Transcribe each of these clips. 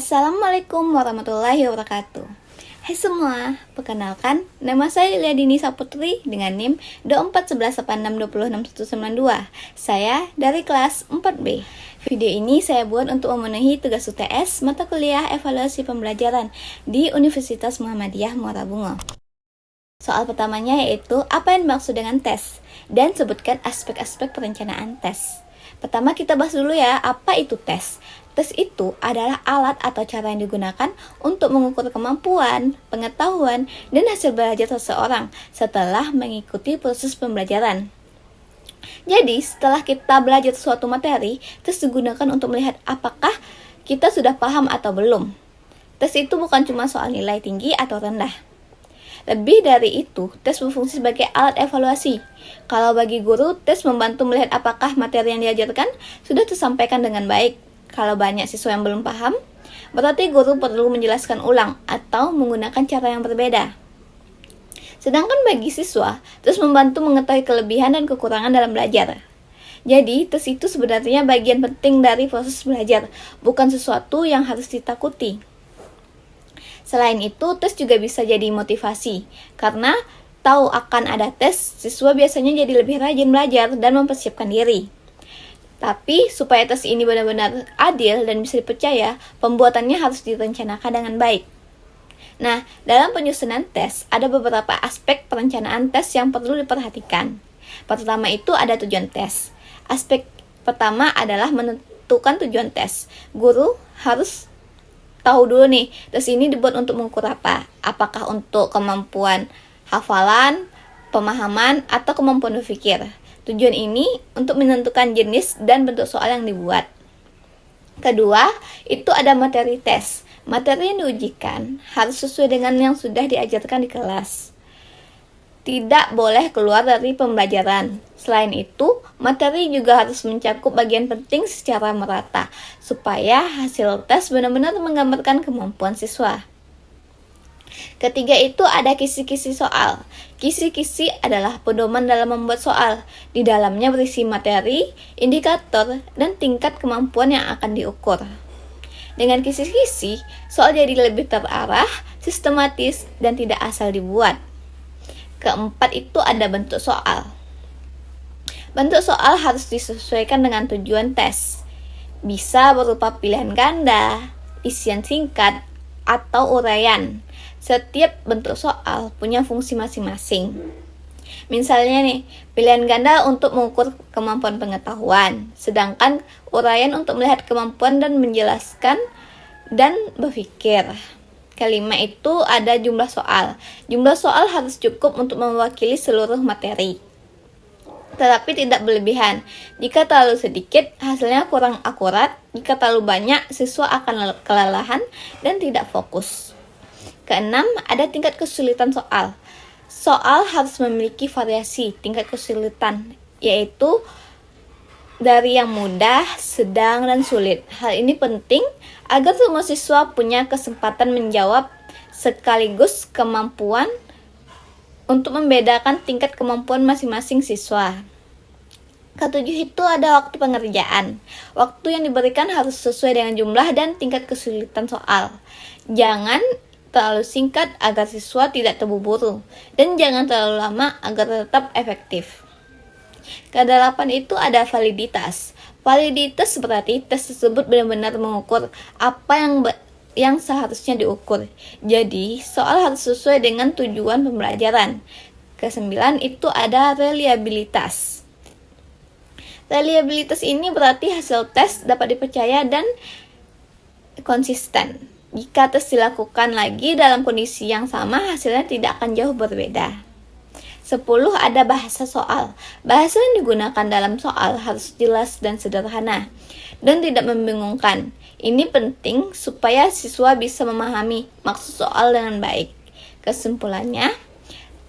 Assalamualaikum warahmatullahi wabarakatuh. Hai semua, perkenalkan, nama saya Lilia Dini Saputri dengan NIM 241186261192. Saya dari kelas 4B. Video ini saya buat untuk memenuhi tugas UTS mata kuliah evaluasi pembelajaran di Universitas Muhammadiyah Muara Bungo. Soal pertamanya yaitu apa yang dimaksud dengan tes dan sebutkan aspek-aspek perencanaan tes. Pertama kita bahas dulu ya, apa itu tes? Tes itu adalah alat atau cara yang digunakan untuk mengukur kemampuan, pengetahuan, dan hasil belajar seseorang setelah mengikuti proses pembelajaran. Jadi, setelah kita belajar suatu materi, tes digunakan untuk melihat apakah kita sudah paham atau belum. Tes itu bukan cuma soal nilai tinggi atau rendah. Lebih dari itu, tes berfungsi sebagai alat evaluasi. Kalau bagi guru, tes membantu melihat apakah materi yang diajarkan sudah tersampaikan dengan baik. Kalau banyak siswa yang belum paham, berarti guru perlu menjelaskan ulang atau menggunakan cara yang berbeda. Sedangkan bagi siswa, tes membantu mengetahui kelebihan dan kekurangan dalam belajar. Jadi, tes itu sebenarnya bagian penting dari proses belajar, bukan sesuatu yang harus ditakuti. Selain itu, tes juga bisa jadi motivasi, karena tahu akan ada tes, siswa biasanya jadi lebih rajin belajar dan mempersiapkan diri. Tapi, supaya tes ini benar-benar adil dan bisa dipercaya, pembuatannya harus direncanakan dengan baik. Nah, dalam penyusunan tes, ada beberapa aspek perencanaan tes yang perlu diperhatikan. Pertama itu ada tujuan tes. Aspek pertama adalah menentukan tujuan tes. Guru harus tahu dulu nih, tes ini dibuat untuk mengukur apa? Apakah untuk kemampuan hafalan, pemahaman, atau kemampuan berpikir? Tujuan ini untuk menentukan jenis dan bentuk soal yang dibuat. Kedua, itu ada materi tes. Materi yang diujikan harus sesuai dengan yang sudah diajarkan di kelas. Tidak boleh keluar dari pembelajaran. Selain itu, materi juga harus mencakup bagian penting secara merata, supaya hasil tes benar-benar menggambarkan kemampuan siswa. Ketiga itu ada kisi-kisi soal. Kisi-kisi adalah pedoman dalam membuat soal. Di dalamnya berisi materi, indikator, dan tingkat kemampuan yang akan diukur. Dengan kisi-kisi, soal jadi lebih terarah, sistematis, dan tidak asal dibuat. Keempat itu ada bentuk soal. Bentuk soal harus disesuaikan dengan tujuan tes. Bisa berupa pilihan ganda, isian singkat, atau uraian. Setiap bentuk soal punya fungsi masing-masing. Misalnya nih, pilihan ganda untuk mengukur kemampuan pengetahuan, sedangkan uraian untuk melihat kemampuan dan menjelaskan dan berpikir. Kelima itu ada jumlah soal. Jumlah soal harus cukup untuk mewakili seluruh materi, tetapi tidak berlebihan. Jika terlalu sedikit, hasilnya kurang akurat. Jika terlalu banyak, siswa akan kelelahan dan tidak fokus. Keenam, ada tingkat kesulitan soal. Soal harus memiliki variasi tingkat kesulitan, yaitu dari yang mudah, sedang, dan sulit. Hal ini penting agar semua siswa punya kesempatan menjawab sekaligus kemampuan untuk membedakan tingkat kemampuan masing-masing siswa. Ketujuh itu ada waktu pengerjaan. Waktu yang diberikan harus sesuai dengan jumlah dan tingkat kesulitan soal. Jangan terlalu singkat agar siswa tidak terburu-buru, dan jangan terlalu lama agar tetap efektif. Kedelapan itu ada validitas. Validitas berarti tes tersebut benar-benar mengukur apa yang seharusnya diukur. Jadi, soal harus sesuai dengan tujuan pembelajaran. Kesembilan itu ada reliabilitas. Reliabilitas ini berarti hasil tes dapat dipercaya dan konsisten. Jika tes dilakukan lagi dalam kondisi yang sama, hasilnya tidak akan jauh berbeda. 10 ada bahasa soal. Bahasa yang digunakan dalam soal harus jelas dan sederhana, dan tidak membingungkan. Ini penting supaya siswa bisa memahami maksud soal dengan baik. Kesimpulannya,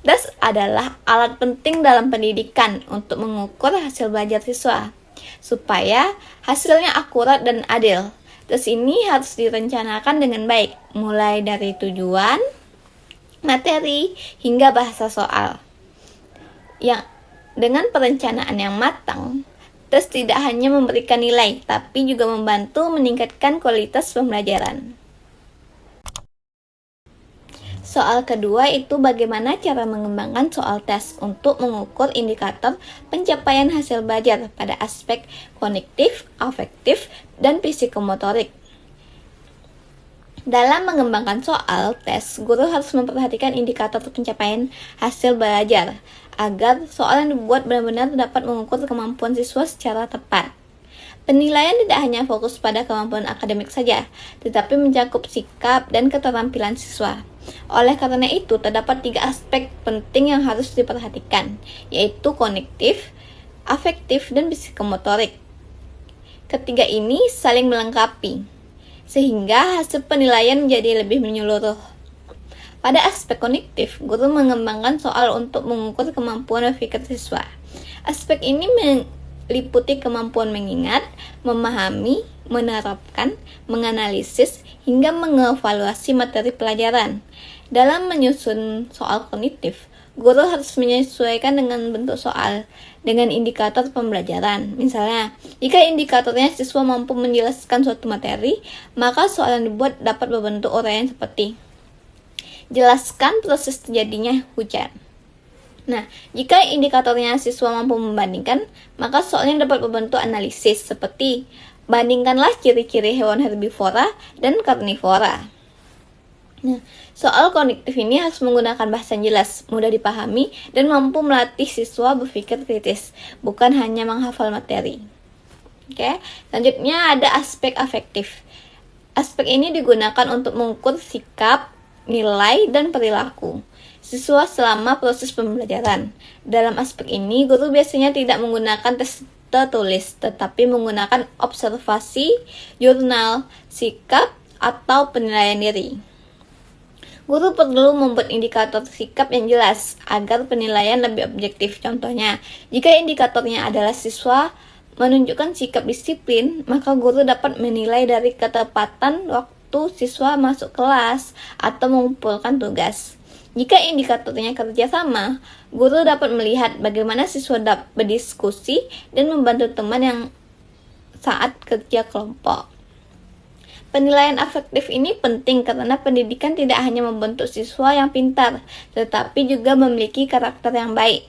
tes adalah alat penting dalam pendidikan untuk mengukur hasil belajar siswa, supaya hasilnya akurat dan adil. Tes ini harus direncanakan dengan baik, mulai dari tujuan, materi, hingga bahasa soal. Yang dengan perencanaan yang matang, tes tidak hanya memberikan nilai, tapi juga membantu meningkatkan kualitas pembelajaran. Soal kedua itu bagaimana cara mengembangkan soal tes untuk mengukur indikator pencapaian hasil belajar pada aspek kognitif, afektif, dan psikomotorik. Dalam mengembangkan soal tes, guru harus memperhatikan indikator pencapaian hasil belajar agar soal yang dibuat benar-benar dapat mengukur kemampuan siswa secara tepat. Penilaian tidak hanya fokus pada kemampuan akademik saja, tetapi mencakup sikap dan keterampilan siswa. Oleh karena itu, terdapat 3 aspek penting yang harus diperhatikan, yaitu kognitif, afektif, dan psikomotorik. Ketiga ini saling melengkapi, sehingga hasil penilaian menjadi lebih menyeluruh. Pada aspek kognitif, guru mengembangkan soal untuk mengukur kemampuan berpikir siswa. Aspek ini meliputi kemampuan mengingat, memahami, menerapkan, menganalisis, hingga mengevaluasi materi pelajaran. Dalam menyusun soal kognitif, guru harus menyesuaikan dengan bentuk soal, dengan indikator pembelajaran. Misalnya, jika indikatornya siswa mampu menjelaskan suatu materi, maka soal yang dibuat dapat berbentuk uraian seperti jelaskan proses terjadinya hujan. Nah, jika indikatornya siswa mampu membandingkan, maka soalnya dapat berbentuk analisis seperti bandingkanlah ciri-ciri hewan herbivora dan karnivora. Nah, soal kognitif ini harus menggunakan bahasa yang jelas, mudah dipahami, dan mampu melatih siswa berpikir kritis, bukan hanya menghafal materi. Oke, selanjutnya ada aspek afektif. Aspek ini digunakan untuk mengukur sikap, nilai, dan perilaku siswa selama proses pembelajaran. Dalam aspek ini, guru biasanya tidak menggunakan tes tertulis, tetapi menggunakan observasi, jurnal, sikap, atau penilaian diri. Guru perlu membuat indikator sikap yang jelas agar penilaian lebih objektif. Contohnya, jika indikatornya adalah siswa menunjukkan sikap disiplin, maka guru dapat menilai dari ketepatan waktu siswa masuk kelas atau mengumpulkan tugas. Jika indikatornya kerjasama, guru dapat melihat bagaimana siswa dapat berdiskusi dan membantu teman yang saat kerja kelompok. Penilaian afektif ini penting karena pendidikan tidak hanya membentuk siswa yang pintar, tetapi juga memiliki karakter yang baik.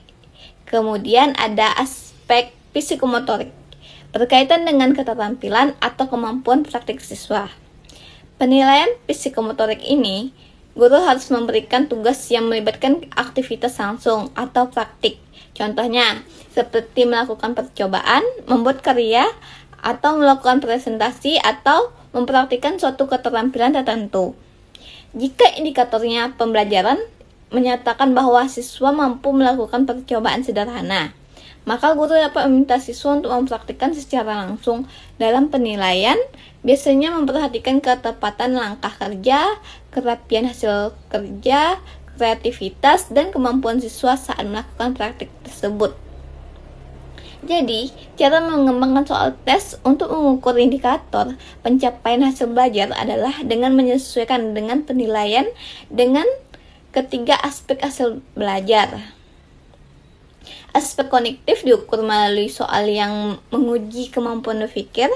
Kemudian ada aspek psikomotorik, berkaitan dengan keterampilan atau kemampuan praktik siswa. Penilaian psikomotorik ini, guru harus memberikan tugas yang melibatkan aktivitas langsung atau praktik. Contohnya, seperti melakukan percobaan, membuat karya, atau melakukan presentasi, atau mempraktikkan suatu keterampilan tertentu. Jika indikatornya pembelajaran menyatakan bahwa siswa mampu melakukan percobaan sederhana, maka guru dapat meminta siswa untuk mempraktikkan secara langsung. Dalam penilaian, biasanya memperhatikan ketepatan langkah kerja, kerapian hasil kerja, kreativitas, dan kemampuan siswa saat melakukan praktik tersebut. Jadi, cara mengembangkan soal tes untuk mengukur indikator pencapaian hasil belajar adalah dengan menyesuaikan dengan penilaian dengan ketiga aspek hasil belajar. Aspek kognitif diukur melalui soal yang menguji kemampuan berpikir.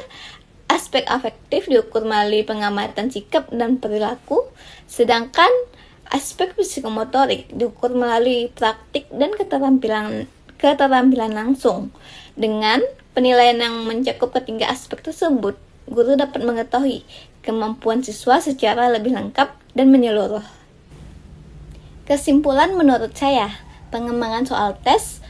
Aspek afektif diukur melalui pengamatan sikap dan perilaku. Sedangkan aspek psikomotorik diukur melalui praktik dan keterampilan langsung. Dengan penilaian yang mencakup ketiga aspek tersebut, guru dapat mengetahui kemampuan siswa secara lebih lengkap dan menyeluruh. Kesimpulan menurut saya, pengembangan soal tes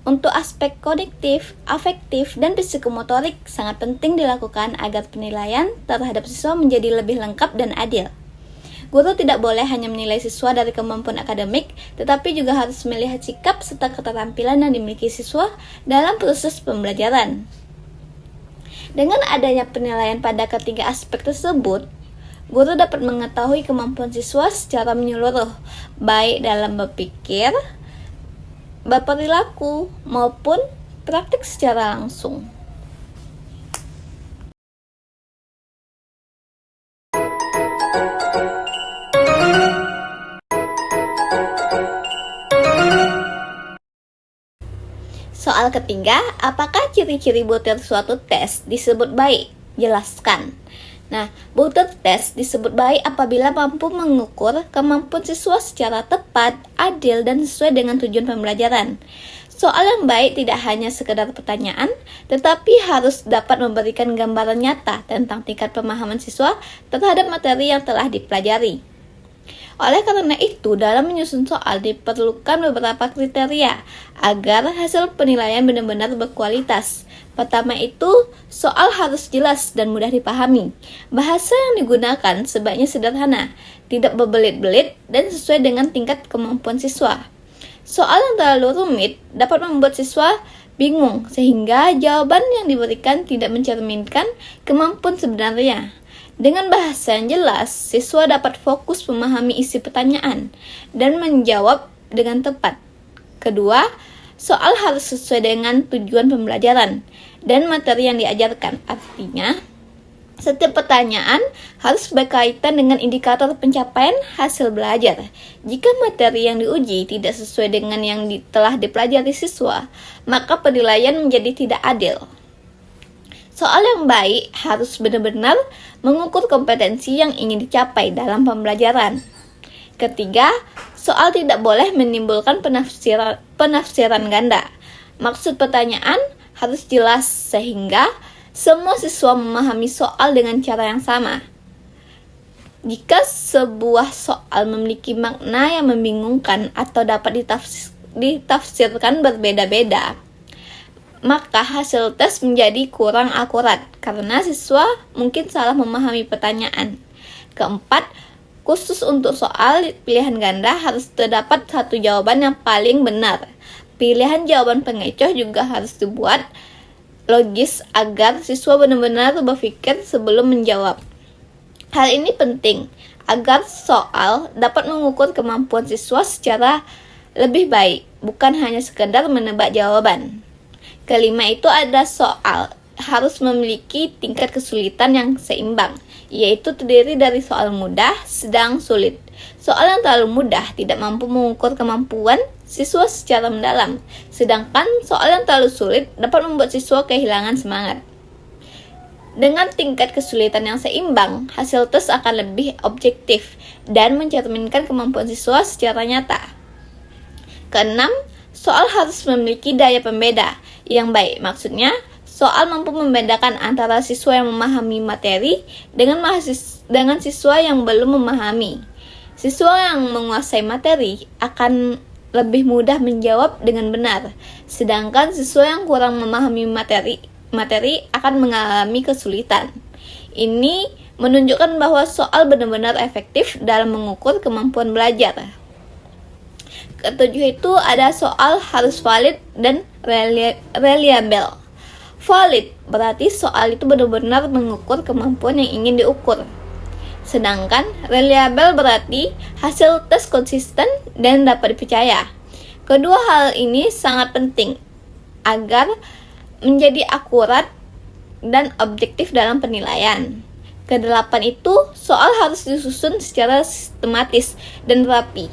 untuk aspek kognitif, afektif, dan psikomotorik sangat penting dilakukan agar penilaian terhadap siswa menjadi lebih lengkap dan adil. Guru tidak boleh hanya menilai siswa dari kemampuan akademik, tetapi juga harus melihat sikap serta keterampilan yang dimiliki siswa dalam proses pembelajaran. Dengan adanya penilaian pada ketiga aspek tersebut, guru dapat mengetahui kemampuan siswa secara menyeluruh, baik dalam berpikir, berperilaku, maupun praktik secara langsung. Soal ketiga, apakah ciri-ciri butir suatu tes disebut baik? Jelaskan. Nah, mutu tes disebut baik apabila mampu mengukur kemampuan siswa secara tepat, adil, dan sesuai dengan tujuan pembelajaran. Soal yang baik tidak hanya sekedar pertanyaan, tetapi harus dapat memberikan gambaran nyata tentang tingkat pemahaman siswa terhadap materi yang telah dipelajari. Oleh karena itu, dalam menyusun soal diperlukan beberapa kriteria agar hasil penilaian benar-benar berkualitas. Pertama itu, soal harus jelas dan mudah dipahami. Bahasa yang digunakan sebaiknya sederhana, tidak berbelit-belit, dan sesuai dengan tingkat kemampuan siswa. Soal yang terlalu rumit dapat membuat siswa bingung, sehingga jawaban yang diberikan tidak mencerminkan kemampuan sebenarnya. Dengan bahasa yang jelas, siswa dapat fokus memahami isi pertanyaan dan menjawab dengan tepat. Kedua, soal harus sesuai dengan tujuan pembelajaran dan materi yang diajarkan. Artinya, setiap pertanyaan harus berkaitan dengan indikator pencapaian hasil belajar. Jika materi yang diuji tidak sesuai dengan yang telah dipelajari siswa, maka penilaian menjadi tidak adil. Soal yang baik harus benar-benar mengukur kompetensi yang ingin dicapai dalam pembelajaran. Ketiga, soal tidak boleh menimbulkan penafsiran ganda. Maksud pertanyaan harus jelas sehingga semua siswa memahami soal dengan cara yang sama. Jika sebuah soal memiliki makna yang membingungkan atau dapat ditafsirkan berbeda-beda, maka hasil tes menjadi kurang akurat karena siswa mungkin salah memahami pertanyaan. Keempat, khusus untuk soal pilihan ganda harus terdapat satu jawaban yang paling benar. Pilihan jawaban pengecoh juga harus dibuat logis agar siswa benar-benar berpikir sebelum menjawab. Hal ini penting agar soal dapat mengukur kemampuan siswa secara lebih baik, bukan hanya sekedar menebak jawaban. Kelima itu ada soal harus memiliki tingkat kesulitan yang seimbang, yaitu terdiri dari soal mudah, sedang, sulit. Soal yang terlalu mudah tidak mampu mengukur kemampuan siswa secara mendalam, sedangkan soal yang terlalu sulit dapat membuat siswa kehilangan semangat. Dengan tingkat kesulitan yang seimbang, hasil tes akan lebih objektif dan mencerminkan kemampuan siswa secara nyata. Keenam, soal harus memiliki daya pembeda yang baik. Maksudnya, soal mampu membedakan antara siswa yang memahami materi dengan siswa yang belum memahami. Siswa yang menguasai materi akan lebih mudah menjawab dengan benar, sedangkan siswa yang kurang memahami materi akan mengalami kesulitan. Ini menunjukkan bahwa soal benar-benar efektif dalam mengukur kemampuan belajar. Ketujuh itu ada soal harus valid dan reliable. Valid berarti soal itu benar-benar mengukur kemampuan yang ingin diukur. Sedangkan reliable berarti hasil tes konsisten dan dapat dipercaya. Kedua hal ini sangat penting agar menjadi akurat dan objektif dalam penilaian. Kedelapan itu soal harus disusun secara sistematis dan rapi.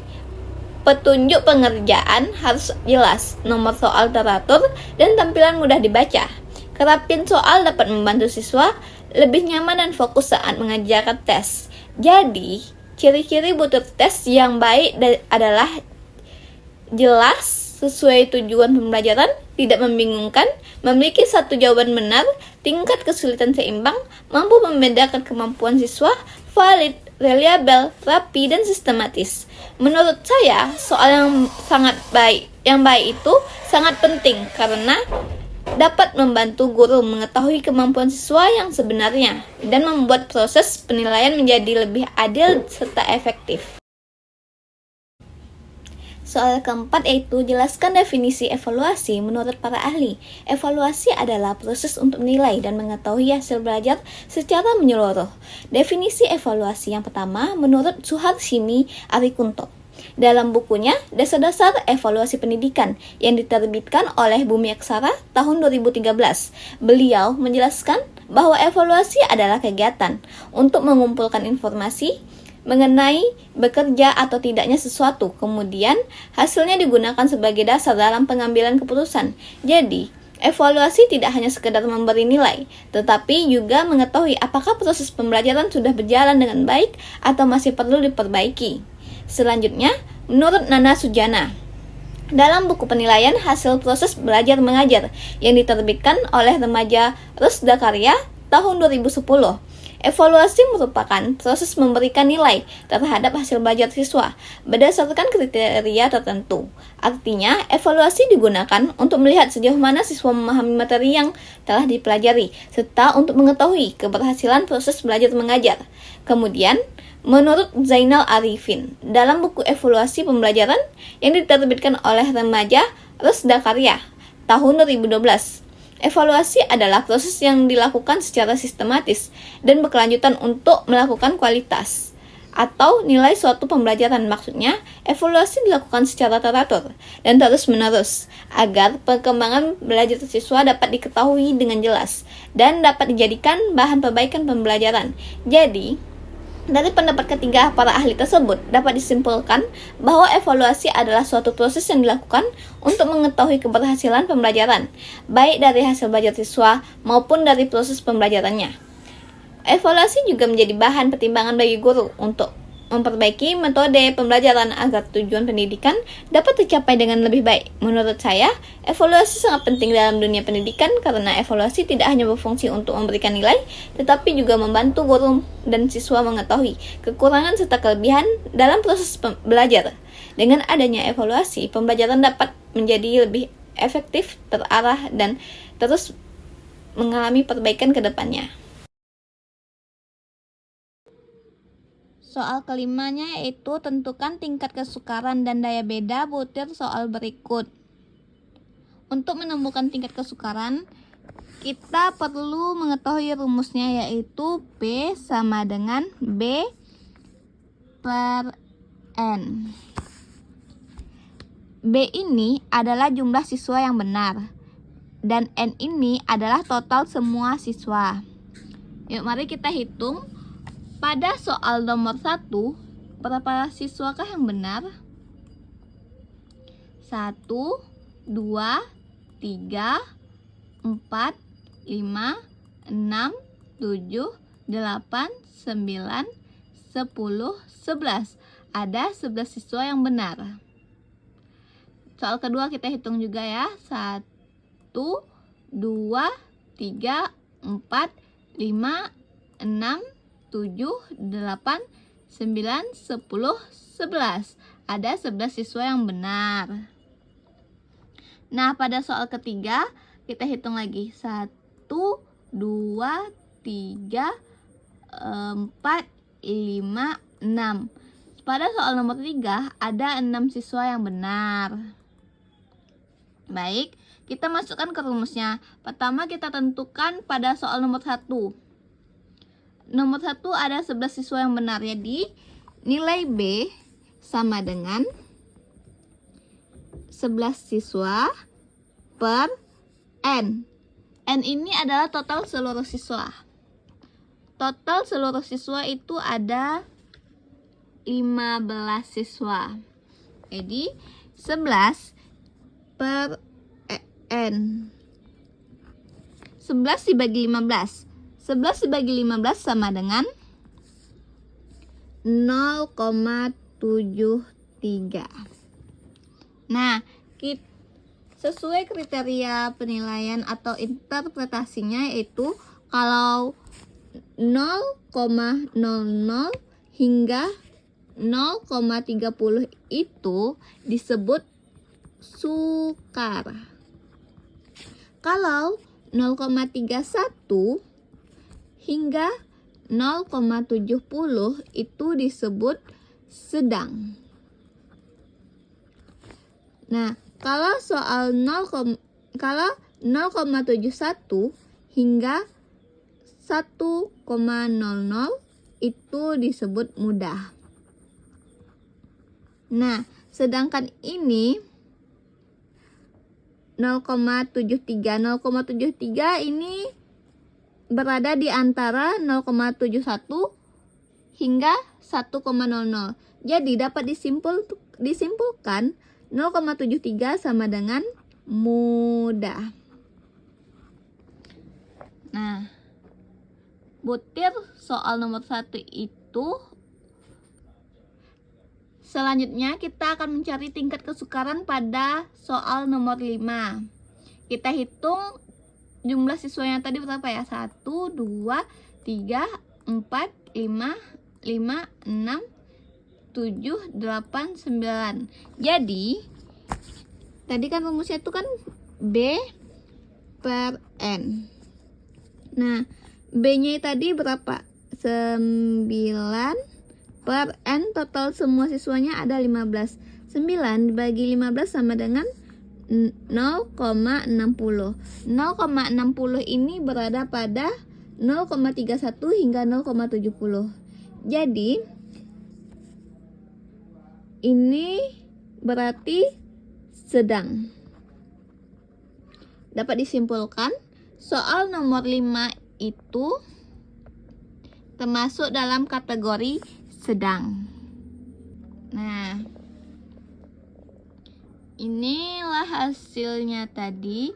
Petunjuk pengerjaan harus jelas, nomor soal teratur, dan tampilan mudah dibaca. Kerapian soal dapat membantu siswa lebih nyaman dan fokus saat mengerjakan tes. Jadi, ciri-ciri butuh tes yang baik adalah jelas, sesuai tujuan pembelajaran, tidak membingungkan, memiliki satu jawaban benar, tingkat kesulitan seimbang, mampu membedakan kemampuan siswa, valid, reliable, rapi, dan sistematis. Menurut saya, soal yang baik itu sangat penting karena dapat membantu guru mengetahui kemampuan siswa yang sebenarnya dan membuat proses penilaian menjadi lebih adil serta efektif. Soal keempat yaitu jelaskan definisi evaluasi menurut para ahli. Evaluasi adalah proses untuk menilai dan mengetahui hasil belajar secara menyeluruh. Definisi evaluasi yang pertama menurut Suharsini Arikunto. Dalam bukunya Dasar-Dasar Evaluasi Pendidikan yang diterbitkan oleh Bumi Aksara tahun 2013, beliau menjelaskan bahwa evaluasi adalah kegiatan untuk mengumpulkan informasi mengenai bekerja atau tidaknya sesuatu, kemudian hasilnya digunakan sebagai dasar dalam pengambilan keputusan. Jadi, Evaluasi tidak hanya sekedar memberi nilai, tetapi juga mengetahui apakah proses pembelajaran sudah berjalan dengan baik atau masih perlu diperbaiki. Selanjutnya, menurut Nana Sujana, dalam buku penilaian hasil proses belajar mengajar yang diterbitkan oleh remaja Rusda Karya tahun 2010, evaluasi merupakan proses memberikan nilai terhadap hasil belajar siswa berdasarkan kriteria tertentu. Artinya, evaluasi digunakan untuk melihat sejauh mana siswa memahami materi yang telah dipelajari, serta untuk mengetahui keberhasilan proses belajar mengajar. Kemudian, menurut Zainal Arifin, dalam buku evaluasi pembelajaran yang diterbitkan oleh remaja Rusda Karya tahun 2012, evaluasi adalah proses yang dilakukan secara sistematis dan berkelanjutan untuk melakukan kualitas atau nilai suatu pembelajaran. Maksudnya, evaluasi dilakukan secara teratur dan terus-menerus agar perkembangan belajar siswa dapat diketahui dengan jelas dan dapat dijadikan bahan perbaikan pembelajaran. Jadi, dari pendapat ketiga para ahli tersebut, dapat disimpulkan bahwa evaluasi adalah suatu proses yang dilakukan untuk mengetahui keberhasilan pembelajaran, baik dari hasil belajar siswa maupun dari proses pembelajarannya. Evaluasi juga menjadi bahan pertimbangan bagi guru untuk memperbaiki metode pembelajaran agar tujuan pendidikan dapat tercapai dengan lebih baik. Menurut saya, evaluasi sangat penting dalam dunia pendidikan karena evaluasi tidak hanya berfungsi untuk memberikan nilai, tetapi juga membantu guru dan siswa mengetahui kekurangan serta kelebihan dalam proses belajar. Dengan adanya evaluasi, pembelajaran dapat menjadi lebih efektif, terarah, dan terus mengalami perbaikan ke depannya. Soal kelimanya yaitu tentukan tingkat kesukaran dan daya beda butir soal berikut. Untuk menemukan tingkat kesukaran, kita perlu mengetahui rumusnya yaitu P sama dengan B per N. B ini adalah jumlah siswa yang benar dan N ini adalah total semua siswa. Yuk mari kita hitung. Pada soal nomor 1, berapa siswakah yang benar? 1, 2, 3, 4, 5, 6, 7, 8, 9, 10, 11. Ada 11 siswa yang benar. Soal kedua kita hitung juga ya. 1, 2, 3, 4, 5, 6, 7, 8, 9, 10, 11. Ada 11 siswa yang benar. Nah, pada soal ketiga kita hitung lagi. 1, 2, 3, 4, 5, 6. Pada soal nomor 3 ada 6 siswa yang benar. Baik, kita masukkan ke rumusnya. Pertama kita tentukan pada soal nomor 1. Nomor 1 ada 11 siswa yang benar. Jadi nilai B sama dengan 11 siswa per N. N ini adalah total seluruh siswa. Total seluruh siswa itu ada 15 siswa. Jadi 11 per N. 11 dibagi 15. 11 dibagi 15 sama dengan 0,73. Nah, sesuai kriteria penilaian atau interpretasinya yaitu kalau 0,00 hingga 0,30 itu disebut sukar. Kalau 0,31 hingga 0,70 itu disebut sedang. Nah, kalau soal 0,71 hingga 1,00 itu disebut mudah. Nah, sedangkan ini 0,73. 0,73 ini berada di antara 0,71 hingga 1,00. Jadi dapat disimpulkan 0,73 sama dengan mudah. Nah, butir soal nomor 1 itu. Selanjutnya kita akan mencari tingkat kesukaran pada soal nomor 5. Kita hitung jumlah siswanya tadi berapa ya? 1, 2, 3, 4, 5, 6, 7, 8, 9. Jadi tadi kan rumusnya itu kan B per N. Nah, B-nya tadi berapa? 9 per N, total semua siswanya ada 15. 9 dibagi 15 sama dengan 0,60. 0,60 ini berada pada 0,31 hingga 0,70. Jadi ini berarti sedang. Dapat disimpulkan soal nomor 5 itu termasuk dalam kategori sedang. Nah, inilah hasilnya tadi.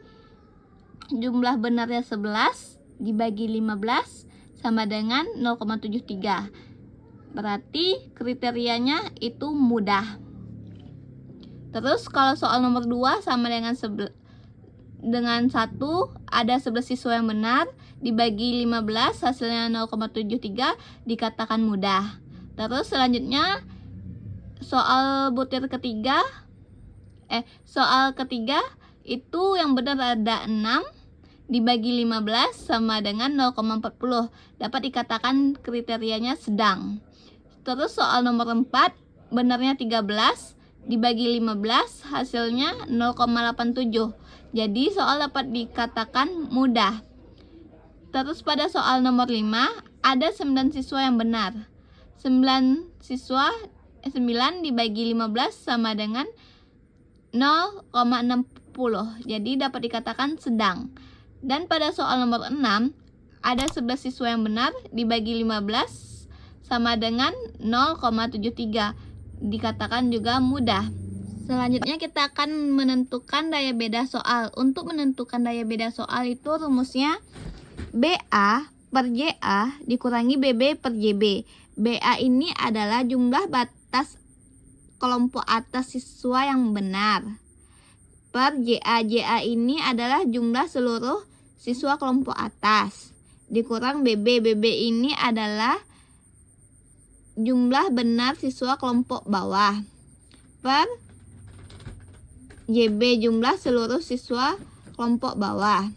Jumlah benarnya 11 dibagi 15 sama dengan 0,73. Berarti kriterianya itu mudah. Terus kalau soal nomor 2 sama dengan 1 ada 11 siswa yang benar, dibagi 15 hasilnya 0,73, dikatakan mudah. Terus selanjutnya soal ketiga itu yang benar ada 6 dibagi 15 sama dengan 0,40, dapat dikatakan kriterianya sedang. Terus soal nomor 4 benarnya 13 dibagi 15 hasilnya 0,87, jadi soal dapat dikatakan mudah. Terus pada soal nomor 5 ada 9 siswa yang benar. 9 dibagi 15 sama dengan 0,60, jadi dapat dikatakan sedang. Dan pada soal nomor 6 ada 11 siswa yang benar, dibagi 15 sama dengan 0,73, dikatakan juga mudah. Selanjutnya kita akan menentukan daya beda soal. Untuk menentukan daya beda soal itu rumusnya BA per JA dikurangi BB per JB. BA ini adalah jumlah batas kelompok atas siswa yang benar, per JA. JA ini adalah jumlah seluruh siswa kelompok atas, dikurang BB. BB ini adalah jumlah benar siswa kelompok bawah, per JB jumlah seluruh siswa kelompok bawah.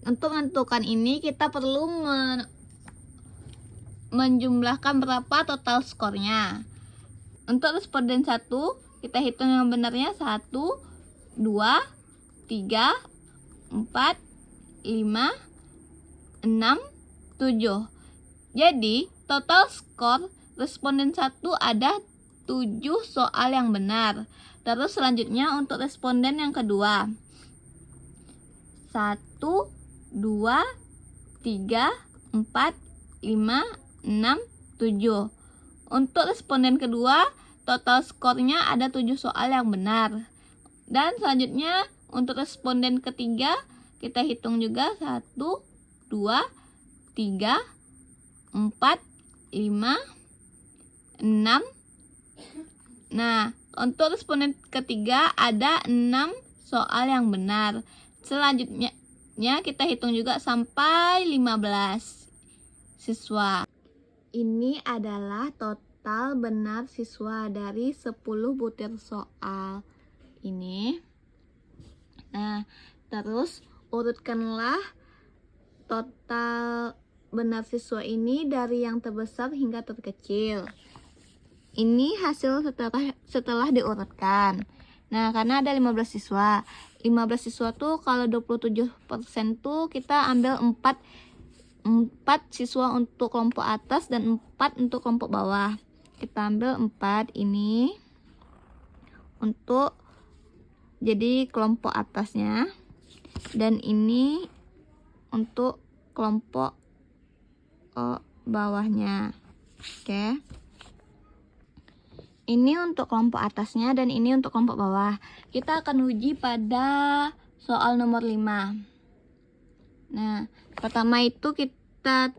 Untuk menentukan ini kita perlu menjumlahkan berapa total skornya. Untuk responden 1 kita hitung yang benarnya 1, 2, 3, 4, 5, 6, 7. Jadi total skor responden 1 ada 7 soal yang benar. Terus selanjutnya untuk responden yang kedua 1, 2, 3, 4, 5, 6, 7. Untuk responden kedua total skornya ada 7 soal yang benar. Dan selanjutnya untuk responden ketiga kita hitung juga 1, 2, 3, 4, 5, 6. Nah, untuk responden ketiga ada 6 soal yang benar. Selanjutnya kita hitung juga sampai 15 siswa. Ini adalah total benar siswa dari 10 butir soal ini. Nah, terus urutkanlah total benar siswa ini dari yang terbesar hingga terkecil. Ini hasil setelah diurutkan. Nah, karena ada 15 siswa. 15 siswa tuh kalau 27% tuh kita ambil 4 siswa untuk kelompok atas dan 4 untuk kelompok bawah. Kita ambil 4 ini untuk jadi kelompok atasnya, dan ini untuk kelompok bawahnya. Oke. Ini untuk kelompok atasnya dan ini untuk kelompok bawah. Kita akan uji pada soal nomor 5. Nah, pertama itu kita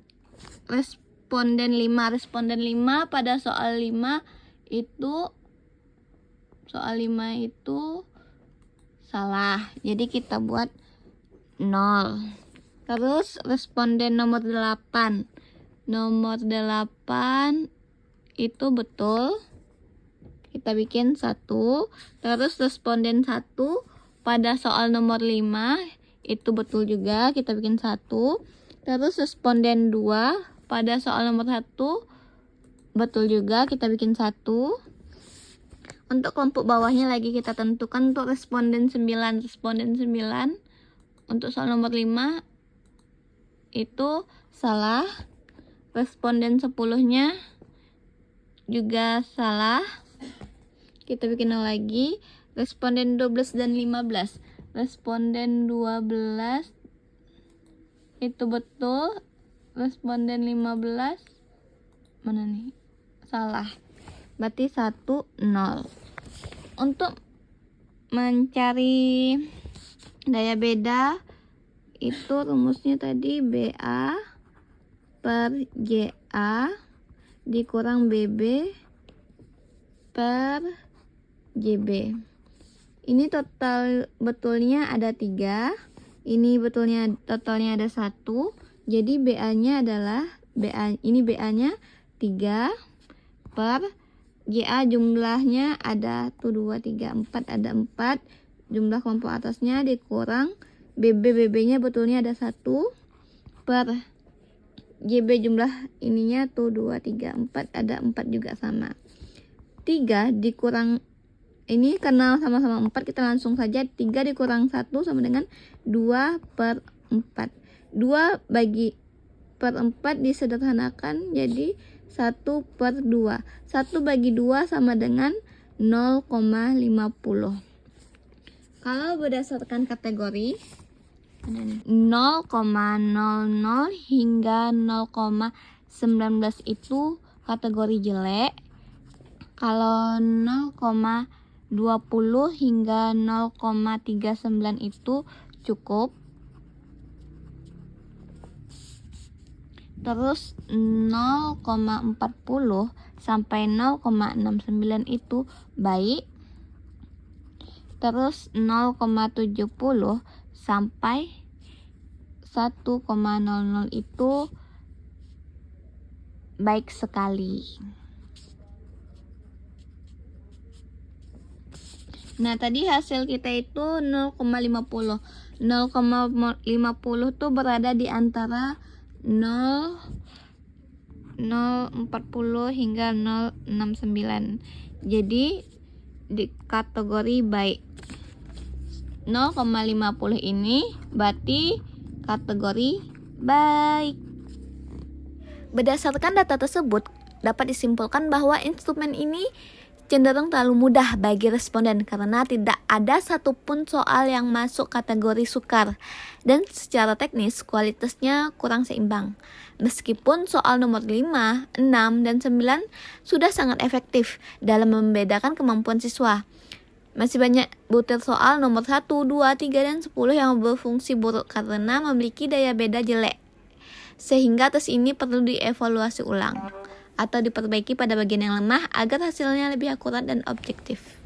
responden 5. Responden 5 pada soal 5 itu salah. Jadi kita buat 0. Terus responden nomor 8. Nomor 8 itu betul. Kita bikin 1. Terus responden 1 pada soal nomor 5 itu betul juga. Kita bikin 1. Terus responden 2 pada soal nomor 1 betul juga. Kita bikin 1. Untuk kelompok bawahnya lagi kita tentukan untuk responden 9. Responden 9 untuk soal nomor 5 itu salah. Responden 10-nya juga salah. Kita bikin lagi. Responden 12 dan 15. Responden 12 itu betul. Responden 15 mana nih? Salah. Berarti 1, 0. Untuk mencari daya beda itu rumusnya tadi BA per GA dikurang BB per GB. Ini total betulnya ada 3. Ini betulnya totalnya ada 1. Jadi BA-nya adalah ini BA-nya 3 per GA jumlahnya ada 1, 2, 3, 4, ada 4. Jumlah kelompok atasnya dikurang BB-nya betulnya ada 1 per GB jumlah ininya 1, 2, 3, 4, ada 4 juga sama. 3 dikurang ini karena sama-sama 4 kita langsung saja 3 dikurang 1 sama dengan 2 per 4. 2 bagi per 4 disederhanakan jadi 1 per 2. 1 bagi 2 sama dengan 0,50. Kalau berdasarkan kategori 0,00 hingga 0,19 itu kategori jelek. Kalau 0,20 hingga 0,39 itu cukup. Terus 0,40 sampai 0,69 itu baik. Terus 0,70 sampai 1,00 itu baik sekali. Nah, tadi hasil kita itu 0,50. 0,50 tuh berada di antara 0,40 hingga 0,69. Jadi di kategori baik. 0,50 ini berarti kategori baik. Berdasarkan data tersebut, dapat disimpulkan bahwa instrumen ini cenderung terlalu mudah bagi responden karena tidak ada satupun soal yang masuk kategori sukar dan secara teknis kualitasnya kurang seimbang. Meskipun soal nomor 5, 6, dan 9 sudah sangat efektif dalam membedakan kemampuan siswa, masih banyak butir soal nomor 1, 2, 3, dan 10 yang berfungsi buruk karena memiliki daya beda jelek. Sehingga tes ini perlu dievaluasi ulang atau diperbaiki pada bagian yang lemah agar hasilnya lebih akurat dan objektif.